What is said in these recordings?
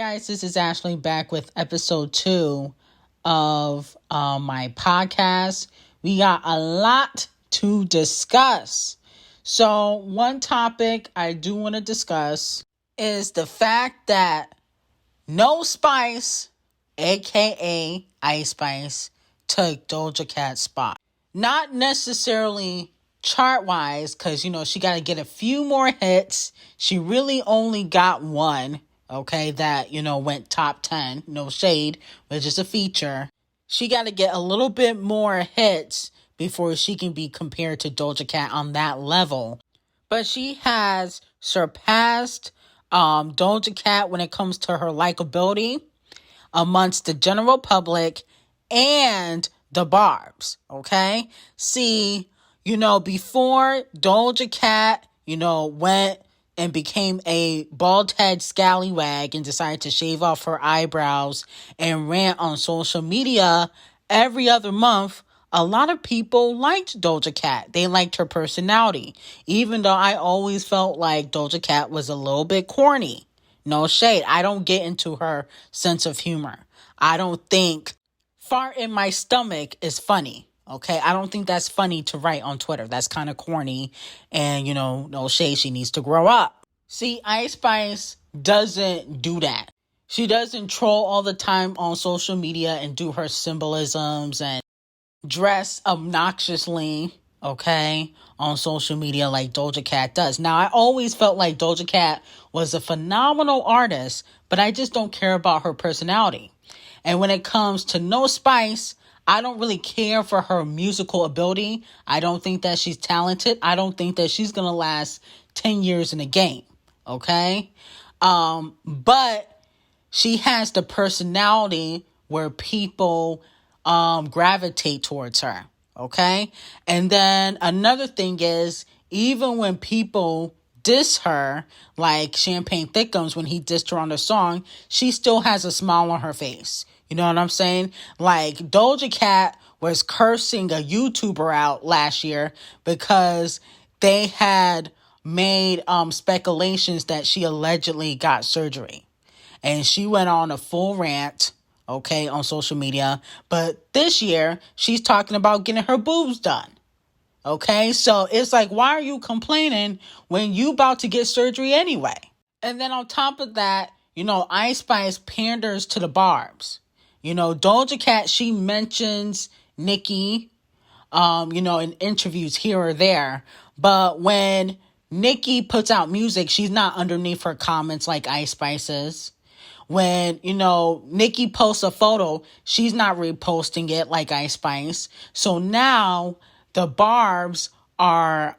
guys, this is Ashley back with episode 2 of my podcast. We got a lot to discuss. So one topic I do want to discuss is the fact that NөөDs, aka Ice Spice, took Doja Cat's spot. Not necessarily chart-wise, because, she got to get a few more hits. She really only got one, okay, that, went top 10, No Shade, which is a feature. She got to get a little bit more hits before she can be compared to Doja Cat on that level. But she has surpassed Doja Cat when it comes to her likability amongst the general public and the barbs, okay? See, before Doja Cat, went and became a bald-head scallywag and decided to shave off her eyebrows and rant on social media every other month, a lot of people liked Doja Cat. They liked her personality, even though I always felt like Doja Cat was a little bit corny. No shade. I don't get into her sense of humor. I don't think fart in my stomach is funny. Okay, I don't think that's funny to write on Twitter. That's kind of corny. And, no shade, she needs to grow up. See, Ice Spice doesn't do that. She doesn't troll all the time on social media and do her symbolisms and dress obnoxiously, okay, on social media like Doja Cat does. Now, I always felt like Doja Cat was a phenomenal artist, but I just don't care about her personality. And when it comes to NөөDs, I don't really care for her musical ability. I don't think that she's talented. I don't think that she's going to last 10 years in the game. Okay? But she has the personality where people gravitate towards her. Okay? And then another thing is, even when people diss her, like Champagne Thickums when he dissed her on the song, she still has a smile on her face. You know what I'm saying? Like, Doja Cat was cursing a YouTuber out last year because they had made speculations that she allegedly got surgery. And she went on a full rant, okay, on social media. But this year, she's talking about getting her boobs done. Okay, so it's like, why are you complaining when you about to get surgery anyway? And then on top of that, Ice Spice panders to the barbs. Doja Cat, she mentions Nicki, in interviews here or there. But when Nicki puts out music, she's not underneath her comments like Ice Spice is. When, Nicki posts a photo, she's not reposting it like Ice Spice. So now the barbs are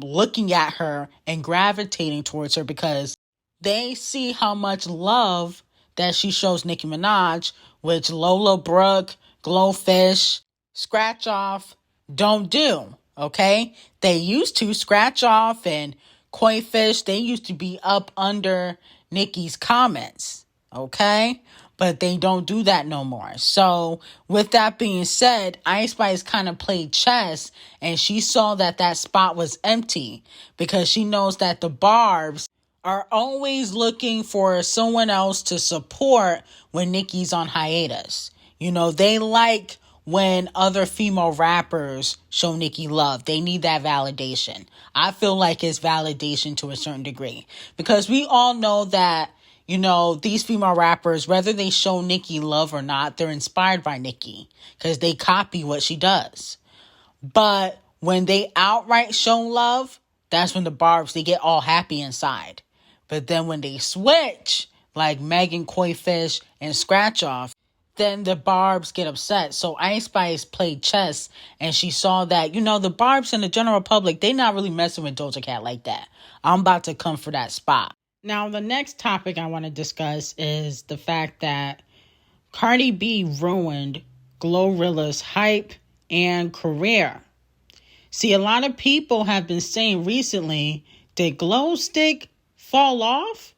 looking at her and gravitating towards her because they see how much love that she shows Nicki Minaj, which Lola Brooke, Glowfish, Scratch Off don't do, okay? They used to. Scratch Off and Koi Fish, they used to be up under Nicki's comments, okay? But they don't do that no more. So with that being said, Ice Spice kind of played chess, and she saw that that spot was empty because she knows that the barbs are always looking for someone else to support when Nicki's on hiatus. They like when other female rappers show Nicki love. They need that validation. I feel like it's validation to a certain degree because we all know that, these female rappers, whether they show Nicki love or not, they're inspired by Nicki because they copy what she does. But when they outright show love, that's when the barbs, they get all happy inside. But then when they switch, like MEG and Koi Fish and Scratch Off, then the barbs get upset. So Ice Spice played chess, and she saw that, the barbs and the general public, they not really messing with Doja Cat like that. I'm about to come for that spot. Now, the next topic I want to discuss is the fact that Cardi B ruined Glorilla's hype and career. See, a lot of people have been saying recently, did Glow Stick fall off?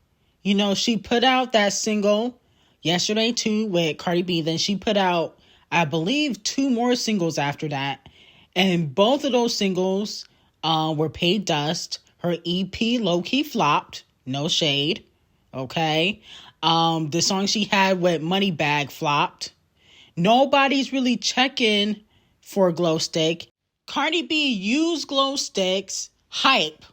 She put out that single yesterday too with Cardi B. Then she put out, I believe, 2 more singles after that. And both of those singles were paid dust. Her EP low-key flopped. No shade. Okay. The song she had with Moneybagg flopped. Nobody's really checking for Glow Stick. Cardi B used Glow Stick's hype,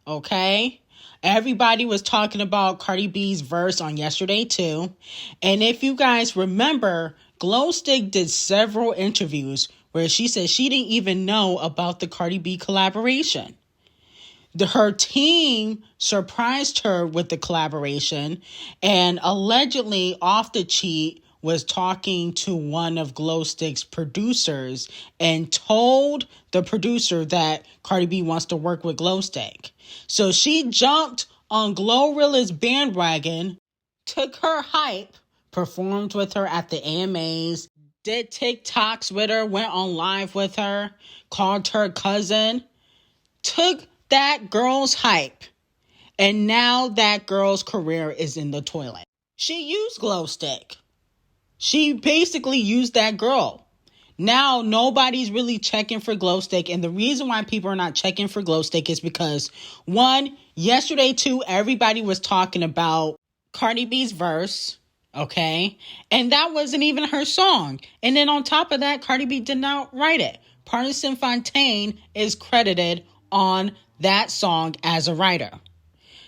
okay? Everybody was talking about Cardi B's verse on yesterday too. And if you guys remember, Glow Stick did several interviews where she said she didn't even know about the Cardi B collaboration. Her team surprised her with the collaboration, and allegedly Off the Cheat was talking to one of Glow Stick's producers and told the producer that Cardi B wants to work with Glow Stick. So she jumped on Glorilla's bandwagon, took her hype, performed with her at the AMAs, did TikToks with her, went on live with her, called her cousin, took that girl's hype, and now that girl's career is in the toilet. She used Glow Stick. She basically used that girl. Now nobody's really checking for Glow Stick, and the reason why people are not checking for Glow Stick is because, one, yesterday too, everybody was talking about Cardi B's verse, okay? And that wasn't even her song. And then on top of that, Cardi B did not write it. Partisan Fontaine is credited on that song as a writer.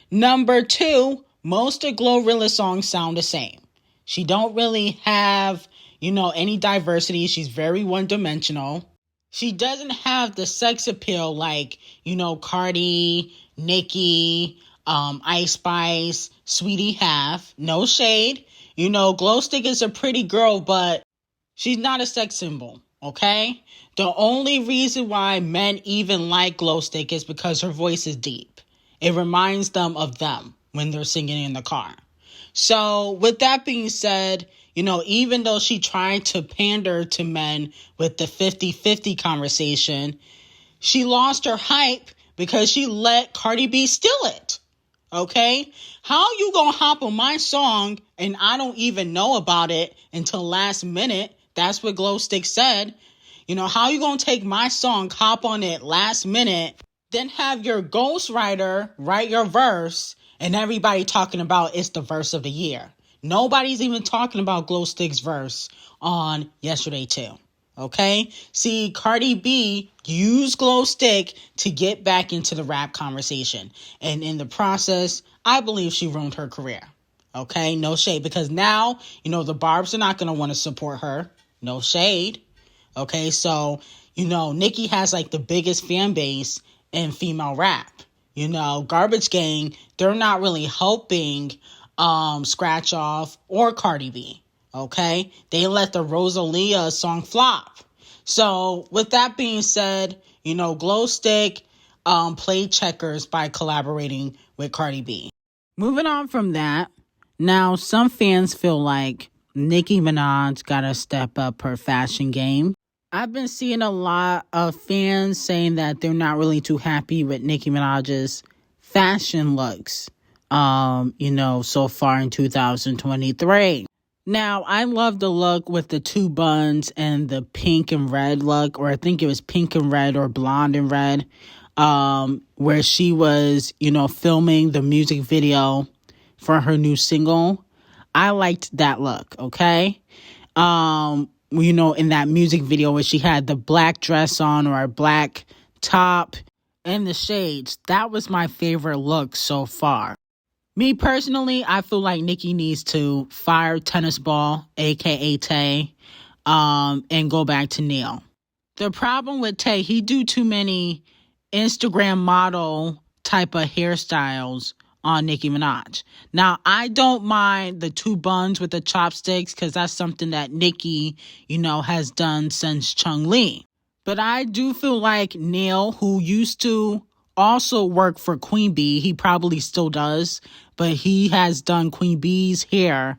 Number two, most of Glorilla's songs sound the same. She don't really have, any diversity. She's very one-dimensional. She doesn't have the sex appeal like, Cardi, Nicki, Ice Spice, Sweetie have. No shade. Glow Stick is a pretty girl, but she's not a sex symbol, okay? The only reason why men even like Glow Stick is because her voice is deep. It reminds them of them when they're singing in the car. So with that being said, even though she tried to pander to men with the 50-50 conversation, she lost her hype because she let Cardi B steal it. Okay? How you gonna hop on my song and I don't even know about it until last minute? That's what Glow Stick said. How you gonna take my song, hop on it last minute, then have your ghostwriter write your verse and everybody talking about it's the verse of the year? Nobody's even talking about Glow Stick's verse on yesterday too. Okay? See, Cardi B used Glow Stick to get back into the rap conversation. And in the process, I believe she ruined her career. Okay? No shade. Because now, the Barbs are not going to want to support her. No shade. Okay? So, Nicki has like the biggest fan base in female rap. Garbage Gang, they're not really helping Scratch Off or Cardi B. Okay? They let the Rosalia song flop. So with that being said, Glow Stick played checkers by collaborating with Cardi B. Moving on from that, now some fans feel like Nicki Minaj gotta step up her fashion game. I've been seeing a lot of fans saying that they're not really too happy with Nicki Minaj's fashion looks, so far in 2023. Now, I love the look with the two buns and the pink and red look, or I think it was pink and red or blonde and red, where she was, filming the music video for her new single. I liked that look, okay? In that music video where she had the black dress on or a black top and the shades. That was my favorite look so far. Me personally, I feel like Nicki needs to fire Tennis Ball, aka Tay, and go back to Neil. The problem with Tay, he do too many Instagram model type of hairstyles on Nicki Minaj. Now, I don't mind the two buns with the chopsticks because that's something that Nicki, has done since Chung Lee. But I do feel like Neil, who used to also work for Queen Bee, he probably still does, but he has done Queen Bee's hair.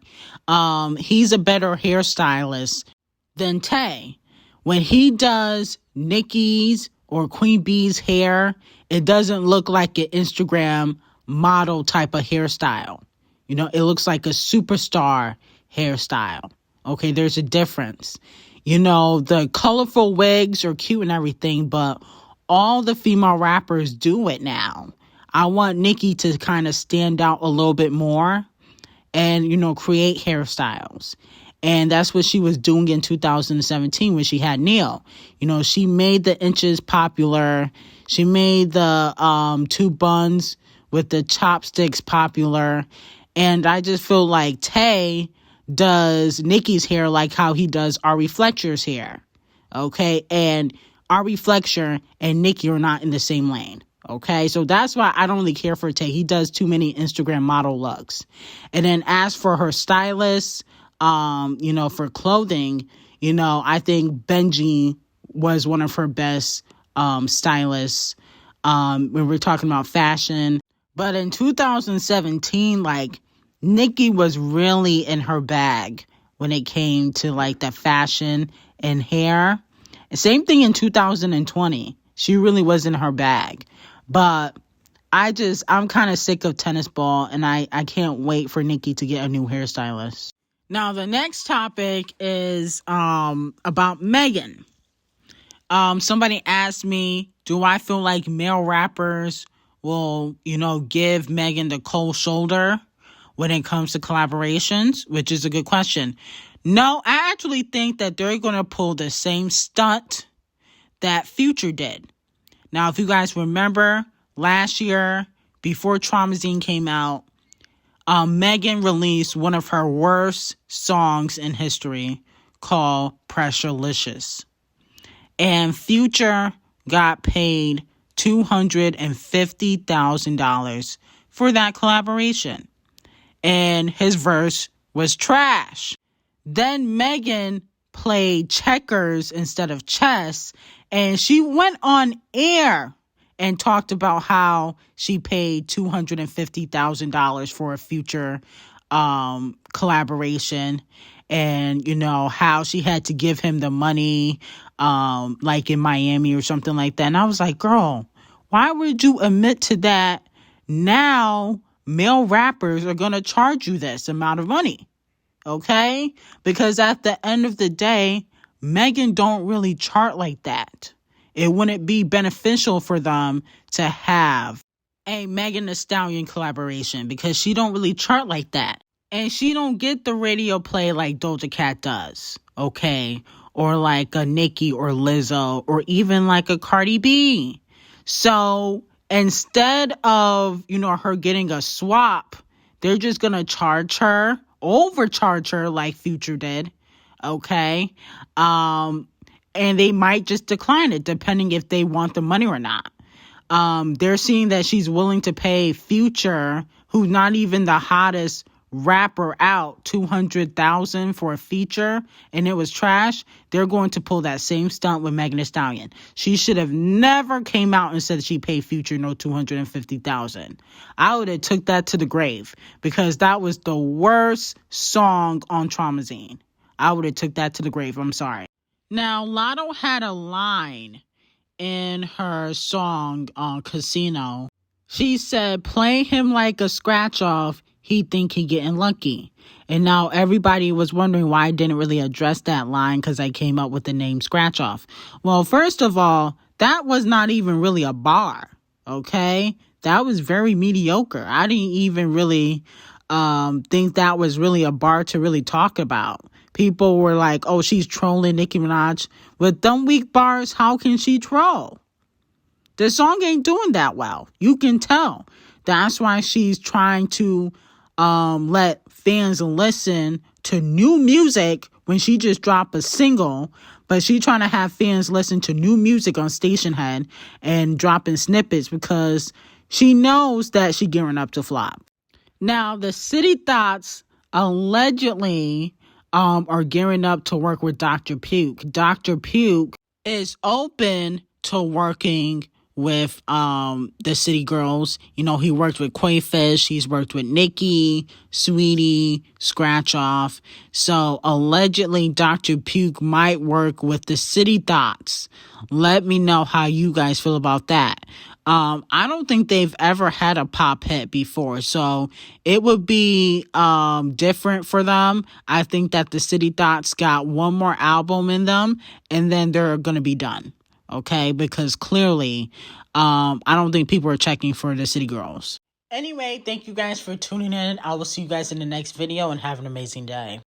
He's a better hairstylist than Tay. When he does Nicki's or Queen Bee's hair, it doesn't look like an Instagram model type of hairstyle. It looks like a superstar hairstyle. Okay, there's a difference. The colorful wigs are cute and everything, but all the female rappers do it now. I want Nicki to kind of stand out a little bit more and, create hairstyles. And that's what she was doing in 2017 when she had Neil. She made the inches popular. She made the 2 buns with the chopsticks popular. And I just feel like Tay does Nicki's hair like how he does Ari Fletcher's hair. Okay? And Ari Fletcher and Nicki are not in the same lane. Okay? So that's why I don't really care for Tay. He does too many Instagram model looks. And then as for her stylist, for clothing, I think Benji was one of her best stylists when we're talking about fashion. But in 2017, like, Nicki was really in her bag when it came to like the fashion and hair. Same thing in 2020. She really was in her bag. But I'm kind of sick of tennis ball, and I can't wait for Nicki to get a new hairstylist. Now, the next topic is about Megan. Somebody asked me, do I feel like male rappers will, give Megan the cold shoulder when it comes to collaborations, which is a good question. No, I actually think that they're going to pull the same stunt that Future did. Now, if you guys remember, last year, before Traumazine came out, Megan released one of her worst songs in history called Pressurelicious. And Future got paid $250,000 for that collaboration. And his verse was trash. Then Megan played checkers instead of chess, and she went on air and talked about how she paid $250,000 for a Future collaboration, and how she had to give him the money like in Miami or something like that. And I was like, girl, why would you admit to that? Now male rappers are going to charge you this amount of money. Okay? Because at the end of the day, Megan don't really chart like that. It wouldn't be beneficial for them to have a Megan Thee Stallion collaboration because she don't really chart like that. And she don't get the radio play like Doja Cat does. Okay? Or like a Nicki or Lizzo or even like a Cardi B. So instead of, her getting a swap, they're just going to overcharge her like Future did. Okay? And they might just decline it depending if they want the money or not. They're seeing that she's willing to pay Future, who's not even the hottest rapper out, $200,000 for a feature, and it was trash. They're going to pull that same stunt with Megan Thee Stallion. She should have never came out and said she paid Future no $250,000. I would have took that to the grave because that was the worst song on Traumazine. I would have took that to the grave. I'm sorry. Now, Latto had a line in her song Casino. She said, play him like a scratch off. He think he getting lucky. And now everybody was wondering why I didn't really address that line because I came up with the name Scratch Off. Well, first of all, that was not even really a bar. Okay? That was very mediocre. I didn't even really think that was really a bar to really talk about. People were like, oh, she's trolling Nicki Minaj. With them weak bars, how can she troll? The song ain't doing that well. You can tell. That's why she's trying to let fans listen to new music when she just dropped a single. But she trying to have fans listen to new music on Station Head and dropping snippets because she knows that she gearing up to flop. Now, the City Thoughts allegedly are gearing up to work with Dr. Puke. Dr. Puke is open to working with the City Girls. He worked with Quayfish. He's worked with Nicki, Sweetie, Scratch Off. So allegedly Dr. Puke might work with the City Thoughts. Let me know how you guys feel about that. I don't think they've ever had a pop hit before, so it would be different for them. I think that the City Thoughts got one more album in them, and then they're going to be done. Okay, because clearly, I don't think people are checking for the City Girls. Anyway, thank you guys for tuning in. I will see you guys in the next video and have an amazing day.